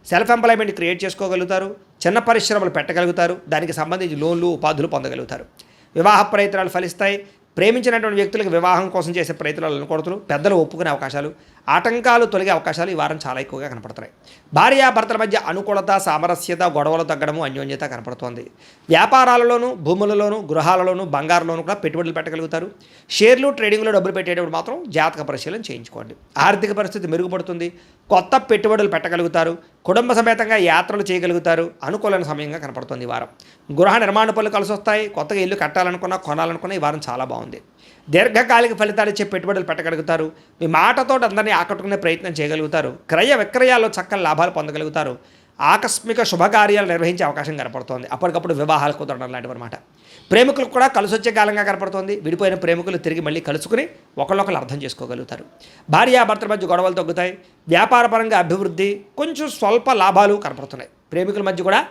Self employment create చేసుకోగలుగుతారు, చిన్న పరిశ్రమలు పెట్టగలుగుతారు, దానికి సంబంధించి లోన్లు ఉపాధులు పొందగలుగుతారు. వివాహ ప్రయత్నాలు ఫలిస్తాయి. ప్రేమించినటువంటి వ్యక్తులకు వివాహం కోసం చేసే ప్రయత్నాలు అనుకూడతలు, పెద్దలు ఒప్పుకునే అవకాశాలు, ఆటంకాలు తొలగే అవకాశాలు ఈ వారం చాలా ఎక్కువగా కనపడుతున్నాయి. భార్యాభర్తల మధ్య అనుకూలత, సామరస్యత, గొడవలు తగ్గడము, అన్యోన్యత కనపడుతోంది. వ్యాపారాలలోనూ, భూములలోనూ, గృహాలలోనూ, బంగారులోనూ కూడా పెట్టుబడులు పెట్టగలుగుతారు. షేర్లు, ట్రేడింగ్లో డబ్బులు పెట్టేటప్పుడు మాత్రం జాతక పరిశీలన చేయించుకోండి. ఆర్థిక పరిస్థితి మెరుగుపడుతుంది. కొత్త పెట్టుబడులు పెట్టగలుగుతారు. కుటుంబ సమేతంగా యాత్రలు చేయగలుగుతారు. అనుకూలమైన సమయంగా కనపడుతుంది ఈ వారం. గృహ నిర్మాణ పనులు కలిసి వస్తాయి. కొత్తగా ఇల్లు కట్టాలనుకున్నా, కొనాలనుకున్నా ఈ వారం చాలా బాగుంది. దీర్ఘకాలిక ఫలితాలు ఇచ్చే పెట్టుబడులు పెట్టగలుగుతారు. మీ మాటతో అందరినీ ఆకట్టుకునే ప్రయత్నం చేయగలుగుతారు. క్రయ విక్రయాల్లో చక్కని లాభాలు పొందగలుగుతారు. ఆకస్మిక శుభకార్యాలు నిర్వహించే అవకాశం కనపడుతోంది. అప్పటికప్పుడు వివాహాలు కుదరడం లాంటివి అనమాట. ప్రేమికులకు కూడా కలిసి వచ్చే కాలంగా కనపడుతోంది. విడిపోయిన ప్రేమికులు తిరిగి మళ్ళీ కలుసుకుని ఒకళ్ళొకళ్ళు అర్థం చేసుకోగలుగుతారు. భార్యాభర్తల మధ్య గొడవలు తగ్గుతాయి. వ్యాపారపరంగా అభివృద్ధి, కొంచెం స్వల్ప లాభాలు కనపడుతున్నాయి. ప్రేమికుల మధ్య కూడా